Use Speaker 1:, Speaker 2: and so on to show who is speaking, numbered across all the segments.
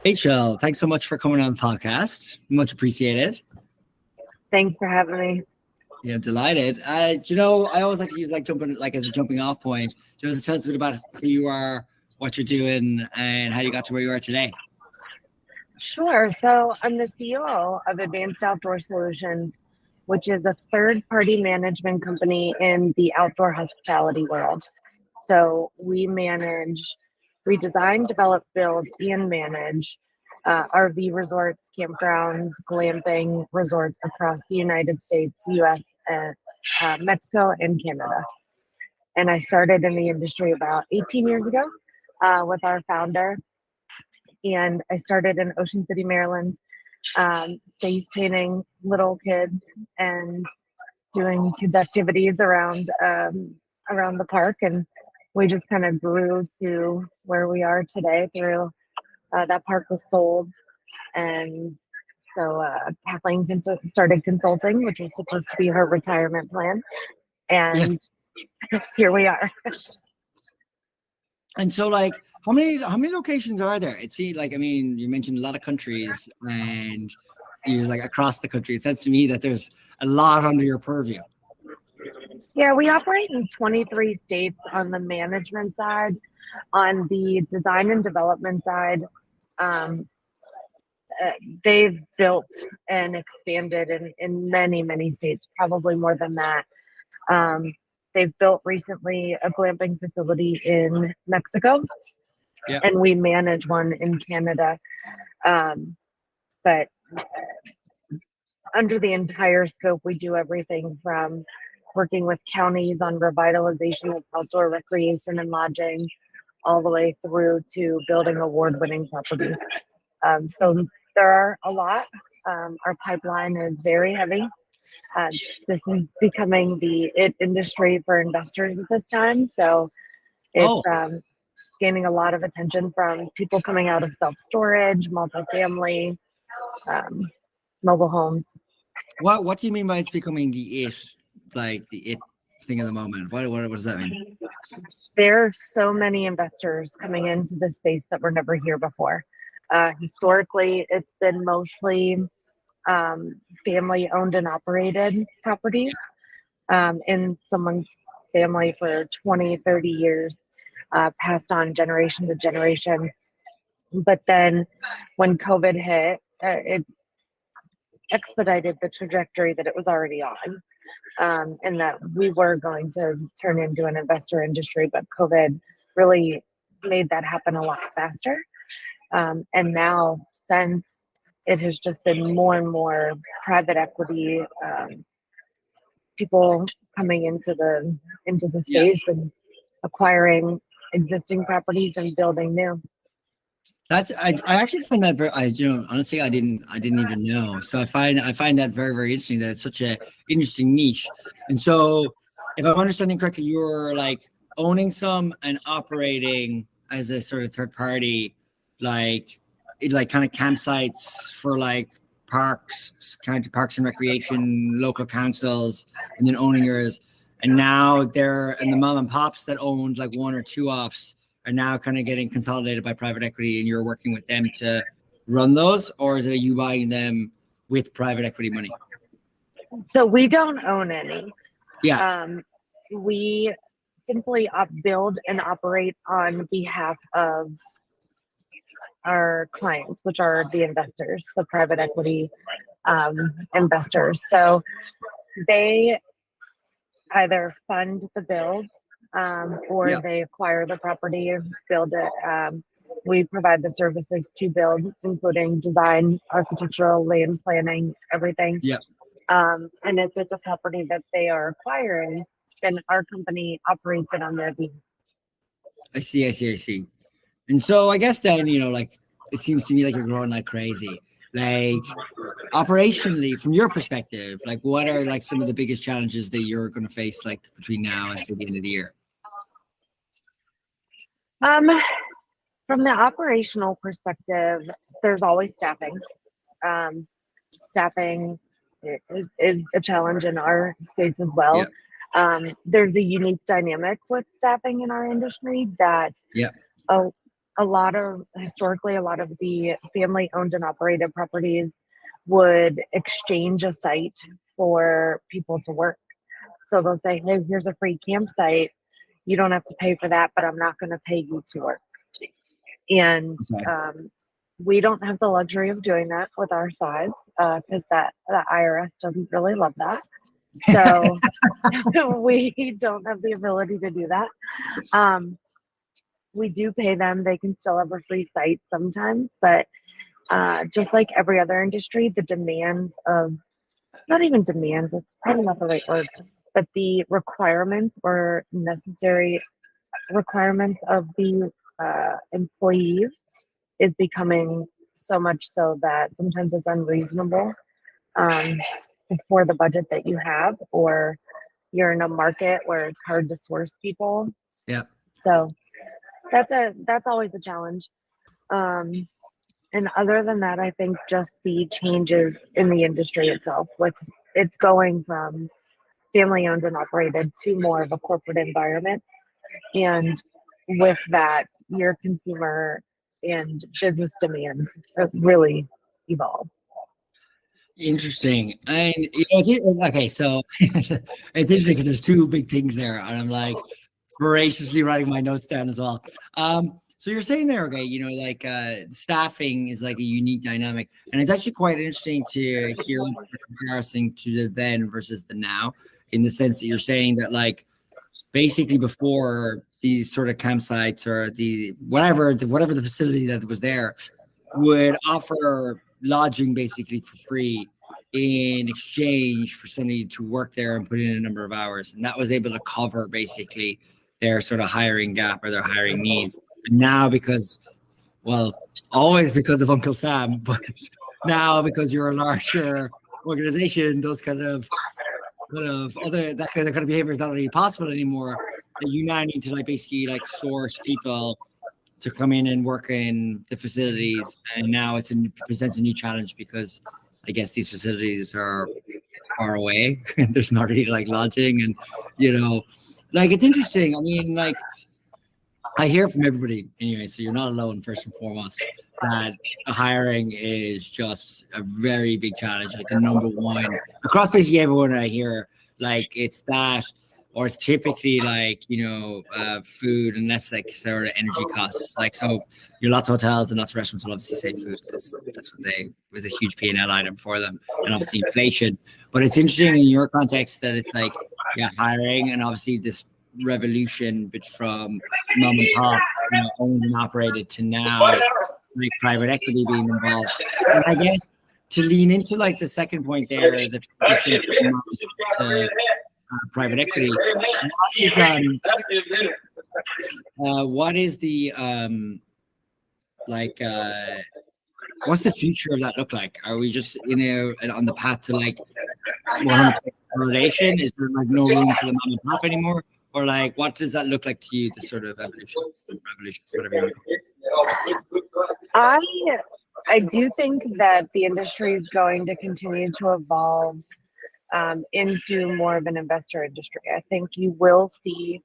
Speaker 1: Rachel, thanks so much for coming on the podcast. Much appreciated.
Speaker 2: Thanks for having me.
Speaker 1: Yeah, I'm delighted. I always like to use jumping as a jumping off point. Just tell us a bit about who you are, what you're doing, and how you got to where you are today.
Speaker 2: Sure. So I'm the CEO of Advanced Outdoor Solutions, which is a third-party management company in the outdoor hospitality world. So we design, develop, build, and manage RV resorts, campgrounds, glamping resorts across the United States, US, and Mexico, and Canada. And I started in the industry about 18 years ago with our founder. And I started in Ocean City, Maryland, face painting little kids and doing kids activities around the park, and we just kind of grew to where we are today through that park was sold, and so Kathleen started consulting, which was supposed to be her retirement plan, and here we are.
Speaker 1: And so, how many locations are there? It seems you mentioned a lot of countries, and you're across the country. It says to me that there's a lot under your purview.
Speaker 2: Yeah, we operate in 23 states on the management side. On the design and development side, they've built and expanded in many states, probably more than that. They've built recently a glamping facility in Mexico, and we manage one in Canada. But under the entire scope, we do everything from working with counties on revitalization of outdoor recreation and lodging, all the way through to building award-winning properties. So there are a lot. Our pipeline is very heavy. This is becoming the industry for investors at this time. So it's gaining a lot of attention from people coming out of self-storage, multifamily, mobile homes.
Speaker 1: What do you mean by it's becoming the it thing at the moment? What does that mean?
Speaker 2: There are so many investors coming into this space that were never here before. Historically, it's been mostly family owned and operated properties in someone's family for 20, 30 years, passed on generation to generation. But then when COVID hit, it expedited the trajectory that it was already on. And that we were going to turn into an investor industry, but COVID really made that happen a lot faster. And now, since it has just been more and more private equity people coming into the space and acquiring existing properties and building new.
Speaker 1: I actually find that honestly I didn't even know. So I find that very interesting, that it's such a interesting niche. And so if I'm understanding correctly, you're owning some and operating as a sort of third party, kind of campsites for parks, county parks and recreation, local councils, and then owning yours. And now the mom and pops that owned one or two offs are now kind of getting consolidated by private equity, and you're working with them to run those, or is it you buying them with private equity money?
Speaker 2: So we don't own any.
Speaker 1: Yeah.
Speaker 2: We simply build and operate on behalf of our clients, which are the investors, the private equity investors. So they either fund the build or they acquire the property and build it. We provide the services to build, including design, architectural, land planning, everything.
Speaker 1: Yeah.
Speaker 2: And if it's a property that they are acquiring, then our company operates it on their behalf.
Speaker 1: I see. And so I guess then, it seems to me like you're growing like crazy. Operationally, from your perspective, what are some of the biggest challenges that you're going to face between now and say the end of the year?
Speaker 2: From the operational perspective, there's always staffing. Staffing is a challenge in our space as well. There's a unique dynamic with staffing in our industry that historically, a lot of the family owned and operated properties would exchange a site for people to work. So they'll say, hey, here's a free campsite. You don't have to pay for that, but I'm not going to pay you to work. And
Speaker 1: Okay.
Speaker 2: we don't have the luxury of doing that with our size because the IRS doesn't really love that. So we don't have the ability to do that. We do pay them. They can still have a free site sometimes, but just like every other industry, the demands of, not even demands, it's probably not the right word, but the requirements or necessary requirements of the employees is becoming so much so that sometimes it's unreasonable um, for the budget that you have, or you're in a market where it's hard to source people.
Speaker 1: Yeah.
Speaker 2: So that's always a challenge. Um, and other than that, I think just the changes in the industry itself, with it's going from family owned and operated to more of a corporate environment. And with that, your consumer and business demands really evolve.
Speaker 1: Interesting. And okay, so it's interesting because there's two big things there, and I'm like voraciously writing my notes down as well. So you're saying there, okay, like staffing is like a unique dynamic, and it's actually quite interesting to hear the comparison to the then versus the now, in the sense that you're saying that like basically before these sort of campsites or the whatever the facility that was there would offer lodging basically for free in exchange for somebody to work there and put in a number of hours. And that was able to cover basically their sort of hiring gap or their hiring needs. And now because, well, always because of Uncle Sam, but now because you're a larger organization, those kind of other that kind of behavior is not really possible anymore. That you now need to like basically like source people to come in and work in the facilities, and now presents a new challenge because I guess these facilities are far away and there's not really like lodging, and like it's interesting. I mean, like I hear from everybody anyway, so you're not alone. First and foremost, that hiring is just a very big challenge, like the number one across basically everyone I hear. Like it's that, or it's typically like food, and that's like sort of energy costs. Like so, your lots of hotels and lots of restaurants will obviously say food because that's what they was a huge P&L item for them, and obviously inflation. But it's interesting in your context that it's like hiring, and obviously this revolution but from mom and pop owned and operated to now like private equity being involved. And I guess to lean into like the second point there, the transition from to private equity, what is the what's the future of that look like? Are we just on the path to like 100% consolidation? Is there like no room for the mom and pop anymore? Or like, what does that look like to you, the sort of evolution, whatever
Speaker 2: I do think that the industry is going to continue to evolve into more of an investor industry. I think you will see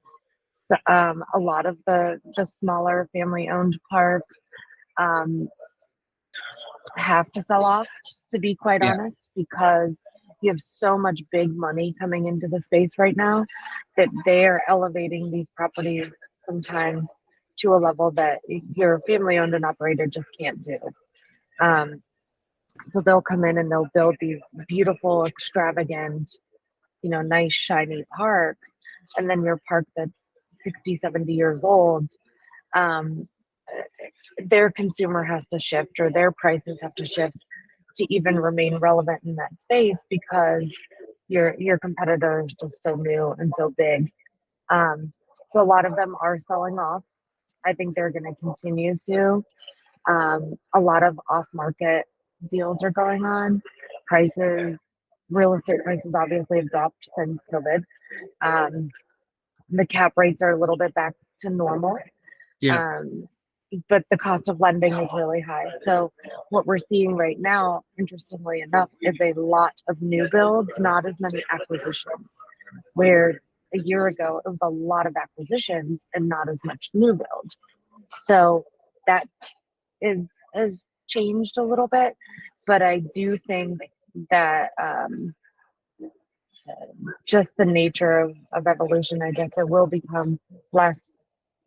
Speaker 2: a lot of the smaller family-owned parks have to sell off, to be quite honest, because you have so much big money coming into the space right now that they are elevating these properties sometimes to a level that your family owned and operated just can't do. So they'll come in and they'll build these beautiful, extravagant, nice, shiny parks. And then your park that's 60, 70 years old, their consumer has to shift, or their prices have to shift to even remain relevant in that space, because your competitor is just so new and so big. So a lot of them are selling off. I think they're going to continue to. A lot of off-market deals are going on. Real estate prices obviously have dropped since COVID. The cap rates are a little bit back to normal. But the cost of lending is really high. So what we're seeing right now, interestingly enough, is a lot of new builds, not as many acquisitions. Where a year ago, it was a lot of acquisitions and not as much new build. So that has changed a little bit, but I do think that just the nature of evolution, I guess it will become less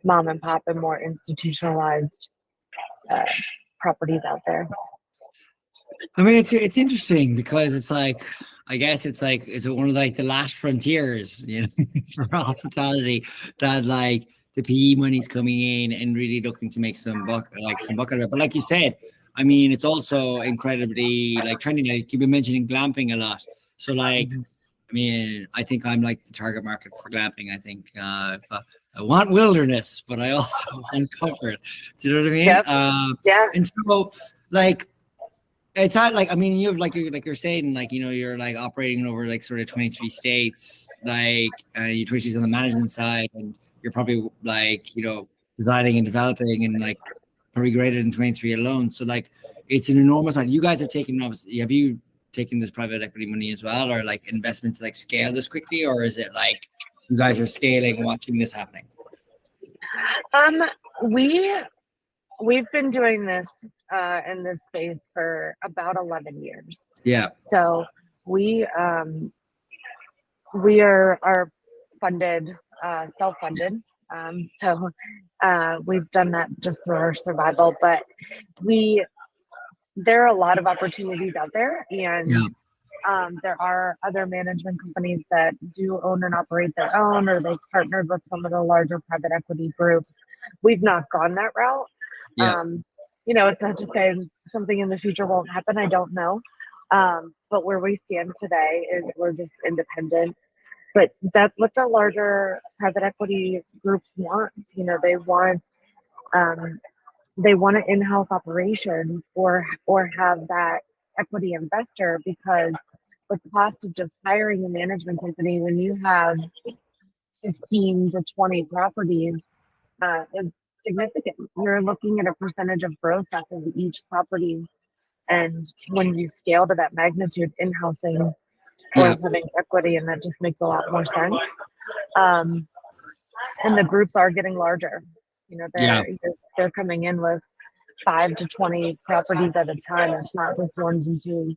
Speaker 2: mom and pop and more institutionalized uh, properties out there.
Speaker 1: I mean, it's interesting because it's like, I guess it's like, it's one of like the last frontiers, you know, for hospitality, that like the PE money's coming in and really looking to make some buck out of it. But like you said, I mean, it's also incredibly like trending. Like you've been mentioning glamping a lot. So like,
Speaker 2: Mhm.
Speaker 1: I mean, I think I'm like the target market for glamping. I think I want wilderness, but I also want comfort. Do you know what I mean?
Speaker 2: Yep. Yeah.
Speaker 1: And so like, it's not like, I mean, you have like you're saying, like, you know, you're like operating over like sort of 23 states, like you 23 on the management side, and you're probably like, you know, designing and developing and like probably greater than 23 alone. So like it's an enormous amount. You guys have taken, obviously, have you taken this private equity money as well, or like investment to like scale this quickly, or is it like you guys are scaling, watching this happening?
Speaker 2: We we've been doing this in this space for about 11 years.
Speaker 1: Yeah.
Speaker 2: So we we are funded, self-funded. So we've done that just through our survival, but we there are a lot of opportunities out there, and
Speaker 1: Yeah.
Speaker 2: there are other management companies that do own and operate their own, or they've partnered with some of the larger private equity groups. We've not gone that route.
Speaker 1: Yeah.
Speaker 2: You know, it's not to say something in the future won't happen. I don't know. But where we stand today is we're just independent. But that's what the larger private equity groups want. You know, um, they want an in-house operations, or have that equity investor, because the cost of just hiring a management company when you have 15 to 20 properties is significant. You're looking at a percentage of growth off of each property, and when you scale to that magnitude, in-housing
Speaker 1: Yeah.
Speaker 2: or having equity, and that just makes a lot more sense. Um, and the groups are getting larger. You know,
Speaker 1: Yeah.
Speaker 2: they're coming in with 5 to 20 properties at a time. It's not just ones and twos.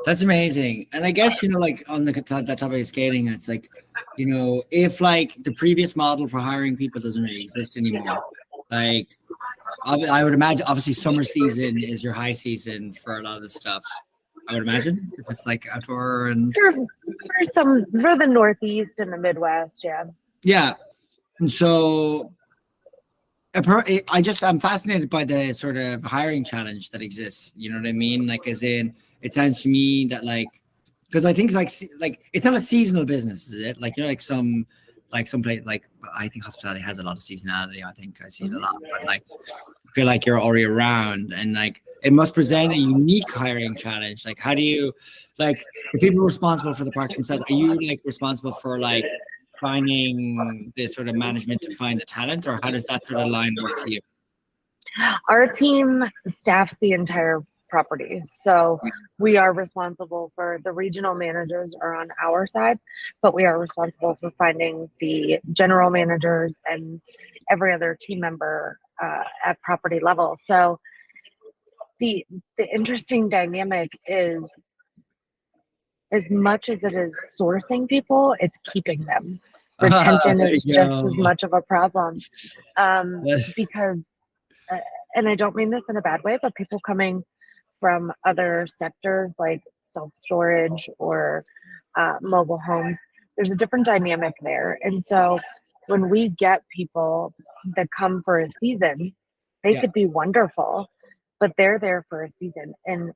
Speaker 1: That's amazing. And I guess, you know, like on that topic of scaling, it's like, you know, if like the previous model for hiring people doesn't really exist anymore, like I would imagine, obviously, summer season is your high season for a lot of this stuff. I would imagine if it's like outdoor and
Speaker 2: For the Northeast and the Midwest, yeah.
Speaker 1: yeah. And so I'm fascinated by the sort of hiring challenge that exists. You know what I mean? Like, as in, it sounds to me that like, because I think like it's not a seasonal business, is it? Like, you know, like some place, like I think hospitality has a lot of seasonality. I think I see it a lot, but like I feel like you're already around, and like it must present a unique hiring challenge. Like, how do you, like, the people responsible for the parks themselves? Are you like responsible for like finding the sort of management to find the talent, or how does that sort of line work to you?
Speaker 2: Our team staffs the entire property. So we are responsible for the regional managers are on our side, but we are responsible for finding the general managers and every other team member at property level. So the interesting dynamic is, as much as it is sourcing people, it's keeping them. Retention
Speaker 1: There
Speaker 2: is
Speaker 1: you
Speaker 2: just as
Speaker 1: go.
Speaker 2: much of a problem, because, uh, and I don't mean this in a bad way, but people coming from other sectors like self storage or mobile homes, there's a different dynamic there. And so when we get people that come for a season, they
Speaker 1: Yeah.
Speaker 2: could be wonderful, but they're there for a season. And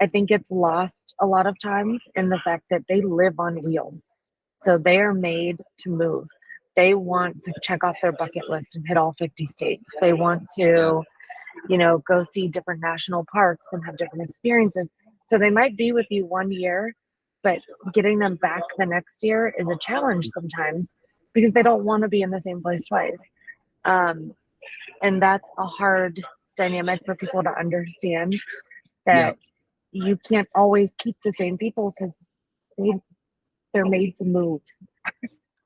Speaker 2: I think it's lost a lot of times in the fact that they live on wheels. So they are made to move. They want to check off their bucket list and hit all 50 states. They want
Speaker 1: Yeah.
Speaker 2: to, you know, go see different national parks and have different experiences. So they might be with you one year, but getting them back the next year is a challenge sometimes, because they don't want to be in the same place twice. Um, and that's a hard dynamic for people to understand,
Speaker 1: Yeah.
Speaker 2: that you can't always keep the same people, because they, they're made to move.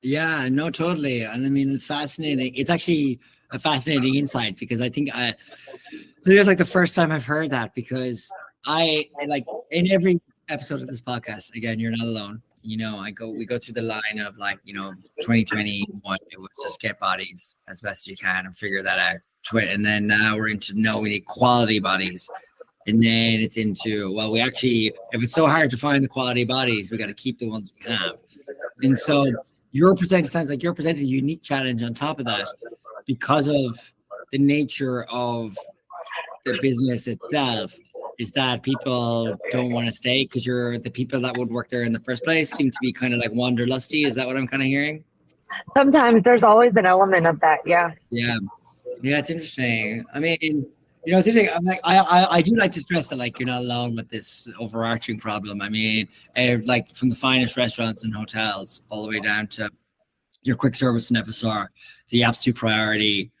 Speaker 1: Yeah, no, totally. And I mean, it's fascinating. It's actually, a fascinating insight, because I think it's like the first time I've heard that, because I like in every episode of this podcast, again, you're not alone. You know, we go through the line of like, 2021, it was just get bodies as best you can and figure that out. And then now we're into we need quality bodies. And then it's into, well, we actually, if it's so hard to find the quality bodies, we got to keep the ones we have. And so sounds like you're presenting a unique challenge on top of that, because of the nature of the business itself, is that people don't want to stay because the people that would work there in the first place seem to be kind of like wanderlusty. Is that what I'm kind of hearing?
Speaker 2: Sometimes there's always an element of that. Yeah.
Speaker 1: Yeah. Yeah, it's interesting. I mean, it's interesting. I'm like, I do like to stress that, like, you're not alone with this overarching problem. I mean, like from the finest restaurants and hotels all the way down to your quick service and FSR, the absolute priority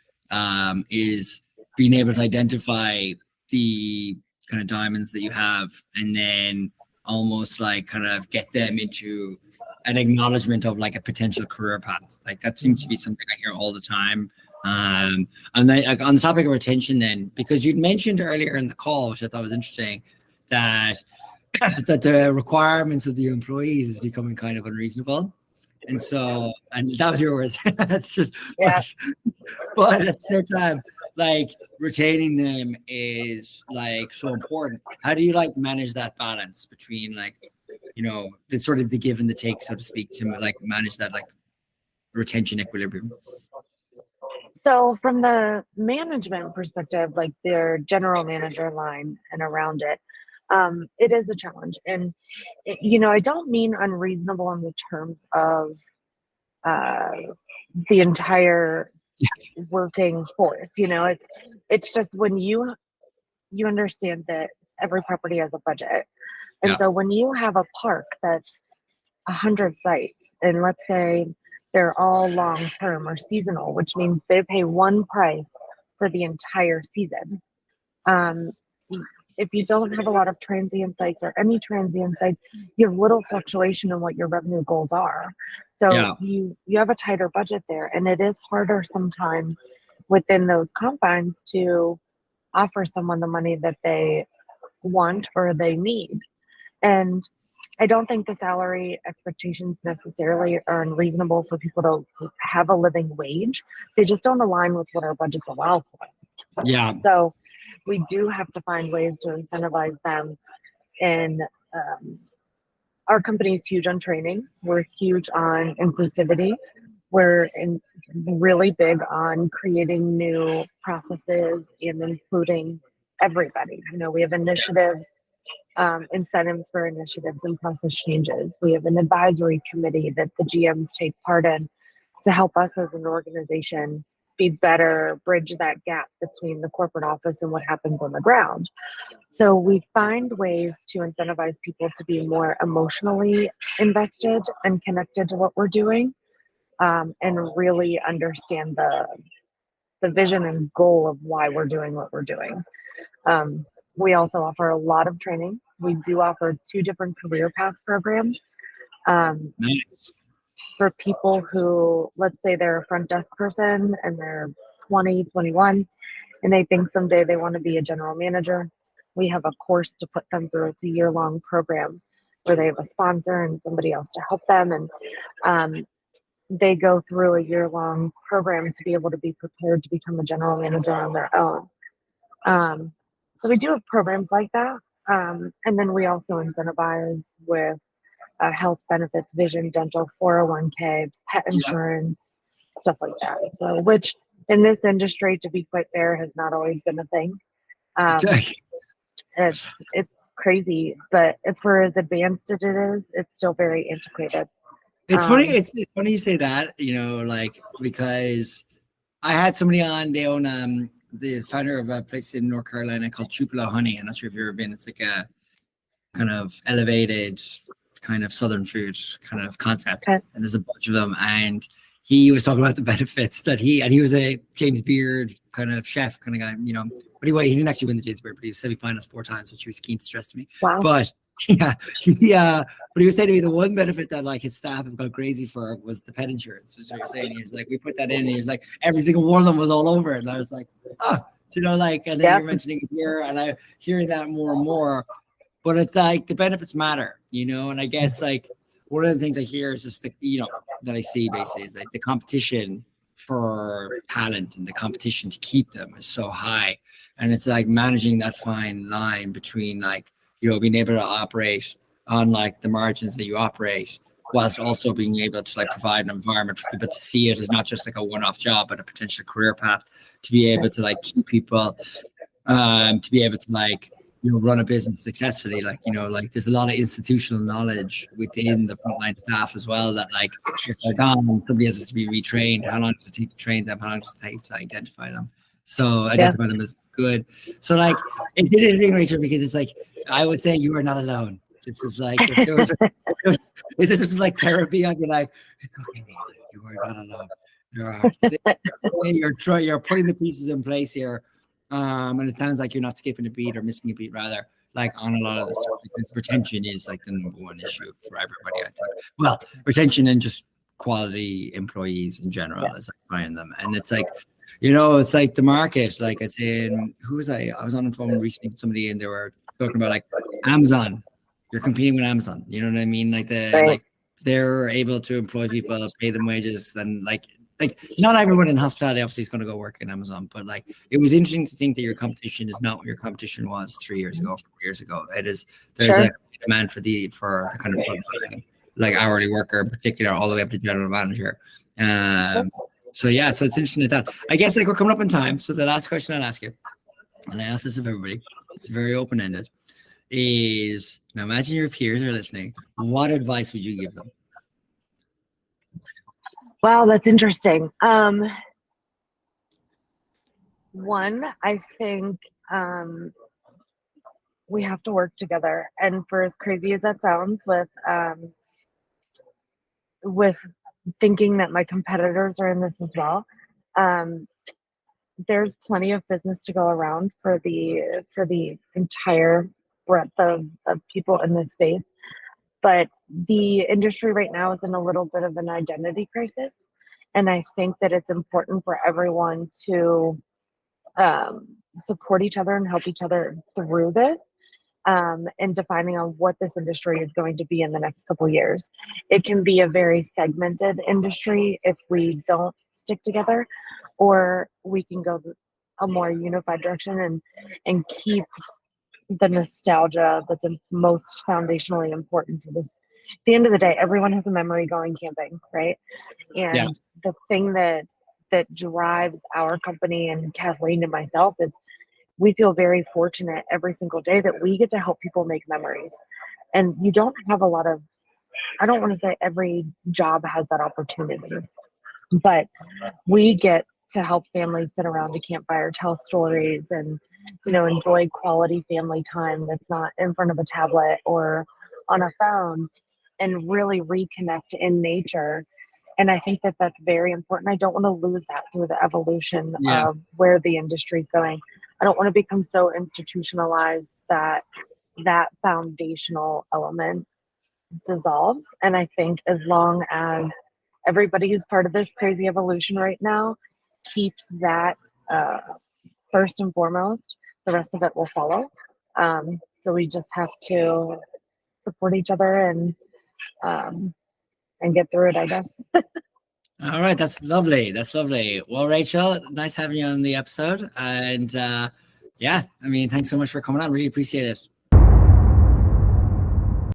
Speaker 1: is being able to identify the kind of diamonds that you have, and then almost like kind of get them into an acknowledgement of like a potential career path. Like that seems to be something I hear all the time. And then like, on the topic of retention, then, because you'd mentioned earlier in the call, which I thought was interesting, that the requirements of the employees is becoming kind of unreasonable. And so, and that was your words.
Speaker 2: Yeah.
Speaker 1: But at the same time, like retaining them is like so important. How do you like manage that balance between like, the sort of the give and the take, so to speak, to like manage that like retention equilibrium?
Speaker 2: So from the management perspective, like their general manager line and around it, it is a challenge. And, I don't mean unreasonable in the terms of the entire working force. It's just when you understand that every property has a budget. And so when you have a park that's 100 sites, and let's say they're all long-term or seasonal, which means they pay one price for the entire season. If you don't have a lot of transient sites or any transient sites, you have little fluctuation in what your revenue goals are. So you have a tighter budget there, and it is harder sometimes within those confines to offer someone the money that they want or they need. And I don't think the salary expectations necessarily are unreasonable for people to have a living wage. They just don't align with what our budgets allow for.
Speaker 1: Yeah.
Speaker 2: So we do have to find ways to incentivize them. And our company is huge on training. We're huge on inclusivity. We're really big on creating new processes and including everybody. We have initiatives, incentives for initiatives and process changes. We have an advisory committee that the GMs take part in to help us as an organization be better, bridge that gap between the corporate office and what happens on the ground. So we find ways to incentivize people to be more emotionally invested and connected to what we're doing, and really understand the vision and goal of why we're doing what we're doing. We also offer a lot of training. We do offer 2 different career path programs.
Speaker 1: Nice.
Speaker 2: For people who, let's say they're a front desk person and they're 20, 21, and they think someday they want to be a general manager. We have a course to put them through. It's a year-long program where they have a sponsor and somebody else to help them. And they go through a year-long program to be able to be prepared to become a general manager on their own. So we do have programs like that. And then we also incentivize with health benefits, vision, dental, 401k, pet insurance, stuff like that. So, which in this industry, to be quite fair, has not always been a thing. It's crazy, but for as advanced as it is, it's still very antiquated.
Speaker 1: It's funny. It's funny you say that. Like, because I had somebody on. They own the founder of a place in North Carolina called Tupelo Honey. I'm not sure if you've ever been. It's like a kind of elevated kind of Southern food kind of concept. Okay. And there's a bunch of them. And he was talking about the benefits that he was a James Beard kind of chef kind of guy, But anyway, he didn't actually win the James Beard, but he was semi-finals 4 times, which he was keen to stress to me.
Speaker 2: Wow.
Speaker 1: But Yeah, yeah. But he was saying to me the one benefit that like his staff have gone crazy for was the pet insurance. Which he was saying, he was like, we put that in, and he was like, every single one of them was all over it, and I was like, oh, like, and then
Speaker 2: Yep.
Speaker 1: you're mentioning it here, and I hearing that more and more. But it's like the benefits matter, and I guess like one of the things I hear is just that I see basically is like the competition for talent and the competition to keep them is so high, and it's like managing that fine line between like being able to operate on like the margins that you operate, whilst also being able to like provide an environment for people to see it as not just like a one-off job, but a potential career path to be able to like keep people, to be able to like run a business successfully. Like like there's a lot of institutional knowledge within the frontline staff as well that like if they're gone, somebody else has to be retrained. How long does it take to train them? How long does it take to identify them? So identify them as good. So like it did anything, Rachel, because it's like I would say you are not alone. This is like if there was this is like therapy. I'd be like, okay, you are not alone. You're putting the pieces in place here. And it sounds like you're not skipping a beat or missing a beat, rather, like on a lot of this stuff, because retention is like the number one issue for everybody, I think. Well, retention and just quality employees in general, as I find them. And it's like, it's like the market, like I said, who was I was on the phone recently with somebody and they were talking about like Amazon. You're competing with Amazon. You know what I mean? Like like they're able to employ people, pay them wages, and like not everyone in hospitality obviously is going to go work in Amazon, but like it was interesting to think that your competition is not what your competition was 3 years ago, 4 years ago. There's a demand for the kind of like hourly worker in particular, all the way up to general manager. So it's interesting that I guess like we're coming up in time. So the last question I'll ask you, and I ask this of everybody, it's very open-ended, is now imagine your peers are listening. What advice would you give them?
Speaker 2: Wow, that's interesting. One, I think we have to work together. And for as crazy as that sounds, with thinking that my competitors are in this as well, there's plenty of business to go around for the entire breadth of people in this space. But the industry right now is in a little bit of an identity crisis. And I think that it's important for everyone to support each other and help each other through this, and defining on what this industry is going to be in the next couple of years. It can be a very segmented industry if we don't stick together, or we can go a more unified direction and keep the nostalgia that's most foundationally important to this. At the end of the day, everyone has a memory going camping, right? And the thing that drives our company and Kathleen and myself is we feel very fortunate every single day that we get to help people make memories. And you don't have a lot of, I don't want to say every job has that opportunity, but we get to help families sit around a campfire, tell stories, and enjoy quality family time that's not in front of a tablet or on a phone, and really reconnect in nature. And I think that that's very important. I don't want to lose that through the evolution of where the industry is going. I don't want to become so institutionalized that that foundational element dissolves. And I think as long as everybody who's part of this crazy evolution right now keeps that first and foremost, the rest of it will follow. So we just have to support each other and get through it, I guess.
Speaker 1: All right, that's lovely. That's lovely. Well, Rachel, nice having you on the episode. And thanks so much for coming on. Really appreciate it.